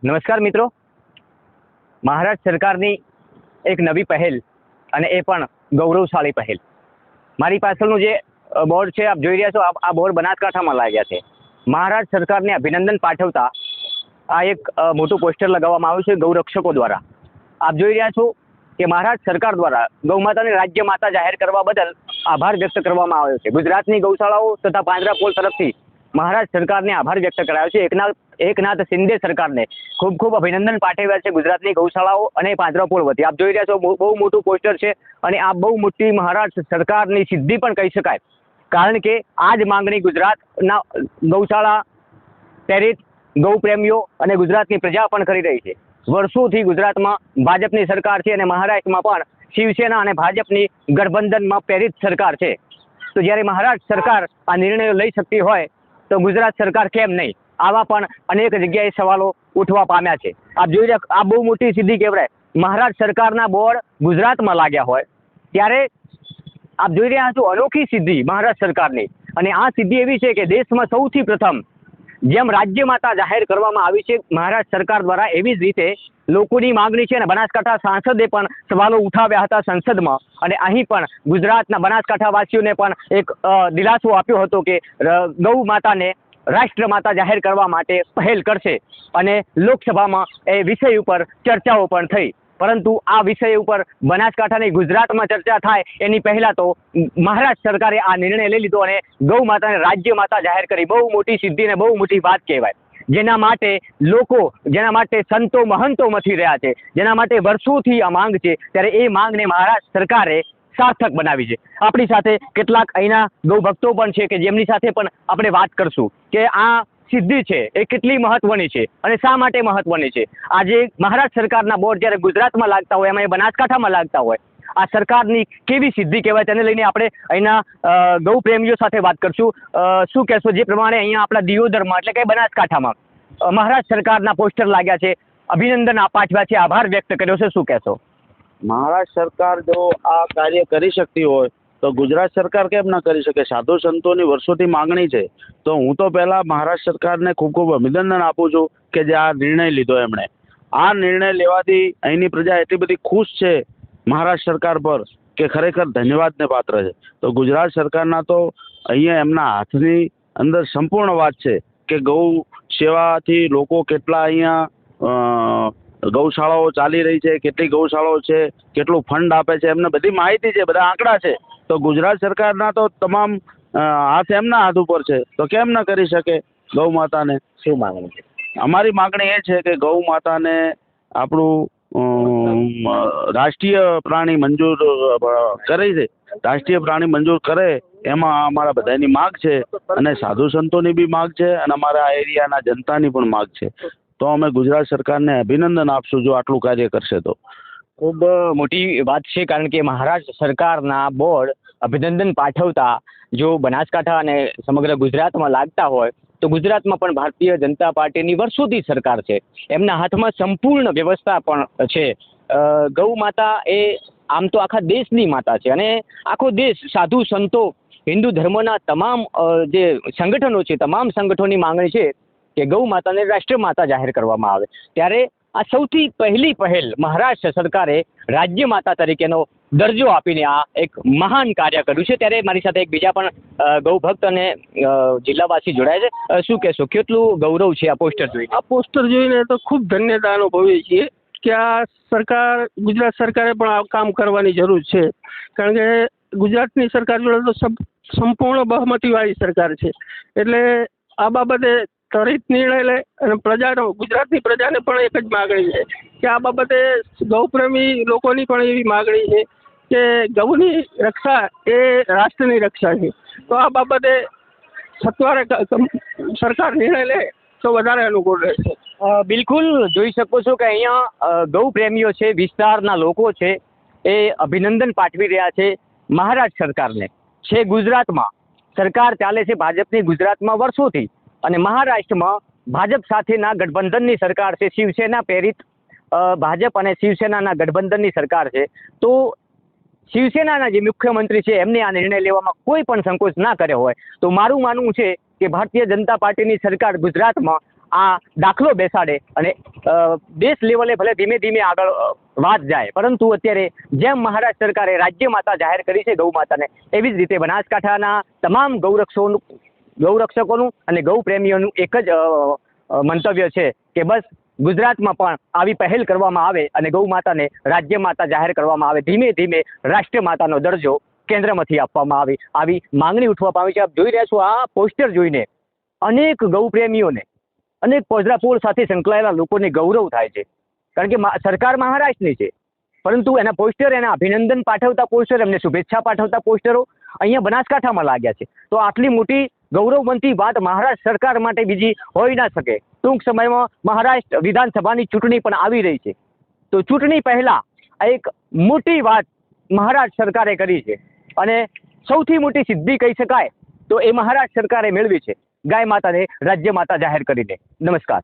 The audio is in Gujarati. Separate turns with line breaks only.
નમસ્કાર મિત્રો, મહારાષ્ટ્ર સરકારની એક નવી પહેલ અને એ પણ ગૌરવશાળી પહેલ. મારી પાછળનું જે બોર્ડ છે આપ જોઈ રહ્યા છો, આ બોર્ડ બનાસકાંઠામાં લાગ્યા છે. મહારાષ્ટ્ર સરકારને અભિનંદન પાઠવતા આ એક મોટું પોસ્ટર લગાવવામાં આવ્યું છે ગૌરક્ષકો દ્વારા. આપ જોઈ રહ્યા છો કે મહારાષ્ટ્ર સરકાર દ્વારા ગૌમાતાને રાજ્ય માતા જાહેર કરવા બદલ આભાર વ્યક્ત કરવામાં આવ્યો છે. ગુજરાતની ગૌશાળાઓ તથા પાંજરાપોળ તરફથી મહારાષ્ટ્ર સરકારને આભાર વ્યક્ત કરાયો છે. એકનાથ શિંદે સરકારને ખૂબ ખૂબ અભિનંદન પાઠવ્યા છે ગુજરાતની ગૌશાળાઓ અને પાંજરાપોળ વતી. આપ જોઈ રહ્યા છો બહુ મોટું પોસ્ટર છે અને આ બહુ મોટી મહારાષ્ટ્ર સરકારની સિદ્ધિ પણ કહી શકાય, કારણ કે આ જ માંગણી ગુજરાતના ગૌશાળા પ્રેરિત ગૌ પ્રેમીઓ અને ગુજરાતની પ્રજા પણ કરી રહી છે. વર્ષોથી ગુજરાતમાં ભાજપની સરકાર છે અને મહારાષ્ટ્રમાં પણ શિવસેના અને ભાજપની ગઠબંધનમાં પ્રેરિત સરકાર છે. તો જ્યારે મહારાષ્ટ્ર સરકાર આ નિર્ણયો લઈ શકતી હોય તો ગુજરાત સરકાર કેમ નહીં? આવા પણ અનેક જગ્યાએ સવાલો ઉઠવા પામ્યા છે. આપ જોઈ રહ્યા, આ બહુ મોટી સિદ્ધિ કહેવાય. મહારાષ્ટ્ર સરકારના બોર્ડ ગુજરાતમાં લાગ્યા હોય ત્યારે આપ જોઈ રહ્યા છો અનોખી સિદ્ધિ મહારાષ્ટ્ર સરકારની. અને આ સિદ્ધિ એવી છે કે દેશમાં સૌથી પ્રથમ જેમ રાજ્ય માતા જાહેર કરવામાં આવી છે મહારાષ્ટ્ર સરકાર દ્વારા, એવી જ રીતે લોકોની માંગણી છે અને બનાસકાંઠા સાંસદે પણ સવાલો ઉઠાવ્યા હતા સંસદમાં. અને અહીં પણ ગુજરાતના બનાસકાંઠાવાસીઓને પણ એક દિલાસો આપ્યો હતો કે ગૌ માતાને રાષ્ટ્ર માતા જાહેર કરવા માટે પહેલ કરશે. અને લોકસભામાં એ વિષય ઉપર ચર્ચાઓ પણ થઈ. પરંતુ આ વિષય ઉપર બનાસકાંઠાની ગુજરાતમાં ચર્ચા થાય એની પહેલા તો મહારાષ્ટ્ર સરકારે આ નિર્ણય લઈ લીધો અને ગૌ માતાને રાજ્ય માતા જાહેર કરી. બહુ મોટી સિદ્ધિ અને બહુ મોટી વાત કહેવાય. જેના માટે લોકો, જેના માટે સંતો મહંતો મથી રહ્યા છે, જેના માટે વર્ષોથી આ માંગ છે, ત્યારે એ માંગને મહારાષ્ટ્ર સરકારે સાર્થક બનાવી છે. આપણી સાથે કેટલાક અહીંના ગૌ ભક્તો પણ છે કે જેમની સાથે પણ આપણે વાત કરશું કે આ સિદ્ધિ છે એ કેટલી મહત્વની છે અને શા માટે મહત્વની છે. આજે મહારાષ્ટ્ર સરકારના બોર્ડ જ્યારે ગુજરાતમાં લાગતા હોય, એમાં બનાસકાંઠામાં લાગતા હોય, આ સરકારની કેવી સિદ્ધિ કહેવાય તેને લઈને આપણે અહીંના ગૌ પ્રેમીઓ સાથે વાત કરશું. શું કહેશો, જે પ્રમાણે અહીંયા આપણા દિયોદરમાં એટલે કે બનાસકાંઠામાં મહારાષ્ટ્ર સરકારના પોસ્ટર લાગ્યા છે, અભિનંદન પાઠવ્યા છે, આભાર વ્યક્ત કર્યો છે, શું કહેશો?
મહારાષ્ટ્ર સરકાર જો આ કાર્ય કરી શકતી હોય તો ગુજરાત સરકાર કેમ ના કરી શકે? સાધુ સંતોની વર્ષોથી માંગણી છે. તો હું તો પહેલા મહારાષ્ટ્ર સરકારને ખૂબ ખૂબ અભિનંદન આપું છું કે જે આ નિર્ણય લીધો એમણે. આ નિર્ણય લેવાથી અહીંની પ્રજા એટલી બધી ખુશ છે મહારાષ્ટ્ર સરકાર પર કે ખરેખર ધન્યવાદને પાત્ર છે. તો ગુજરાત સરકારના તો અહીંયા એમના હાથની અંદર સંપૂર્ણ વાત છે કે ગૌ સેવાથી લોકો કેટલા અહીંયા ગૌશાળાઓ ચાલી રહી છે, કેટલી ગૌશાળાઓ છે, કેટલું ફંડ આપે છે, એમને બધી માહિતી છે, બધા આંકડા છે. તો ગુજરાત સરકારના તો તમામ હાથ એમના હાથ ઉપર છે, તો કેમ ન કરી શકે ગૌ માતાને?
શું માંગણી છે?
અમારી માંગણી એ છે કે ગૌ માતાને આપણું રાષ્ટ્રીય પ્રાણી મંજૂર કરે છે, રાષ્ટ્રીય પ્રાણી મંજૂર કરે એમાં અમારા બધાની માગ છે અને સાધુ સંતોની બી માગ છે અને અમારા આ એરિયાના જનતાની પણ માગ છે. તો અમે ગુજરાત સરકારને અભિનંદન આપશું જો આટલું કાર્ય કરશે તો.
ખૂબ મોટી વાત છે, કારણ કે મહારાષ્ટ્ર સરકારના બોર્ડ અભિનંદન પાઠવતા જો બનાસકાંઠા અને સમગ્ર ગુજરાતમાં લાગતા હોય તો ગુજરાતમાં પણ ભારતીય જનતા પાર્ટીની વર્ષોથી સરકાર છે, એમના હાથમાં સંપૂર્ણ વ્યવસ્થા પણ છે. ગૌ માતા એ આમ તો આખા દેશની માતા છે અને આખો દેશ સાધુ સંતો હિન્દુ ધર્મના તમામ જે સંગઠનો છે, તમામ સંગઠનોની માંગણી છે કે ગૌ માતાને રાષ્ટ્ર માતા જાહેર કરવામાં આવે. ત્યારે આ સૌથી પહેલી પહેલ મહારાષ્ટ્ર સરકારે રાજ્ય માતા તરીકેનો દરજ્જો આપીને આ એક મહાન કાર્ય કર્યું છે. ત્યારે મારી સાથે એક બીજા પણ ગૌ ભક્ત અને જિલ્લાવાસી જોડાય છે. શું કહેશો, કેટલું ગૌરવ છે આ પોસ્ટર જોઈને?
આ પોસ્ટર જોઈને તો ખૂબ ધન્યતા અનુભવીએ છીએ કે આ સરકાર, ગુજરાત સરકારે પણ આ કામ કરવાની જરૂર છે. કારણ કે ગુજરાતની સરકાર જોડે તો સંપૂર્ણ બહુમતીવાળી સરકાર છે. એટલે આ બાબતે ત્વરિત નિર્ણય લે અને પ્રજાનો, ગુજરાતની પ્રજાને પણ એક જ માગણી છે કે આ બાબતે ગૌપ્રેમી લોકોની પણ એવી માગણી છે કે ગૌની રક્ષા એ રાષ્ટ્રની રક્ષા છે. તો આ બાબતે સત્વરે સરકાર નિર્ણય લે તો વધારે અનુકૂળ રહેશે.
બિલકુલ જોઈ શકો છો કે અહીંયા ગૌ પ્રેમીઓ છે, વિસ્તારના લોકો છે, એ અભિનંદન પાઠવી રહ્યા છે મહારાષ્ટ્ર સરકારને. છે ગુજરાતમાં સરકાર ચાલે છે ભાજપની ગુજરાતમાં વર્ષોથી, અને મહારાષ્ટ્રમાં ભાજપ સાથેના ગઠબંધનની સરકાર છે, શિવસેના પ્રેરિત ભાજપ અને શિવસેનાના ગઠબંધનની સરકાર છે. તો શિવસેનાના જે મુખ્યમંત્રી છે એમને આ નિર્ણય લેવામાં કોઈ પણ સંકોચ ના કર્યો હોય તો મારું માનવું છે કે ભારતીય જનતા પાર્ટીની સરકાર ગુજરાતમાં આ દાખલો બેસાડે અને દેશ લેવલે ભલે ધીમે ધીમે આગળ વાત જાય, પરંતુ અત્યારે જેમ મહારાષ્ટ્ર સરકારે રાજ્ય માતા જાહેર કરી છે ગૌ માતાને, એવી જ રીતે બનાસકાંઠાના તમામ ગૌરક્ષકોનું અને ગૌ પ્રેમીઓનું એક જ મંતવ્ય છે કે બસ ગુજરાતમાં પણ આવી પહેલ કરવામાં આવે અને ગૌ માતાને રાજ્ય માતા જાહેર કરવામાં આવે, ધીમે ધીમે રાષ્ટ્ર માતાનો દરજ્જો કેન્દ્રમાંથી આપવામાં આવે, આવી માંગણી ઉઠવા પામી છે. આપ જોઈ રહ્યા છો આ પોસ્ટર જોઈને અનેક ગૌ પ્રેમીઓને, અનેક પોજરાપોળ સાથે સંકળાયેલા લોકોને ગૌરવ થાય છે. કારણ કે સરકાર મહારાષ્ટ્રની છે, પરંતુ એના પોસ્ટર, એના અભિનંદન પાઠવતા પોસ્ટર, એમને શુભેચ્છા પાઠવતા પોસ્ટરો અહીંયા બનાસકાંઠામાં લાગ્યા છે. તો આટલી મોટી ગૌરવવંતી વાત મહારાષ્ટ્ર સરકાર માટે બીજી હોઈ ના શકે. ટૂંક સમયમાં મહારાષ્ટ્ર વિધાનસભાની ચૂંટણી પણ આવી રહી છે, તો ચૂંટણી પહેલા એક મોટી વાત મહારાષ્ટ્ર સરકારે કરી છે અને સૌથી મોટી સિદ્ધિ કહી શકાય તો એ મહારાષ્ટ્ર સરકારે મેળવી છે, ગાય માતાને રાજ્ય માતા જાહેર કરીને. નમસ્કાર.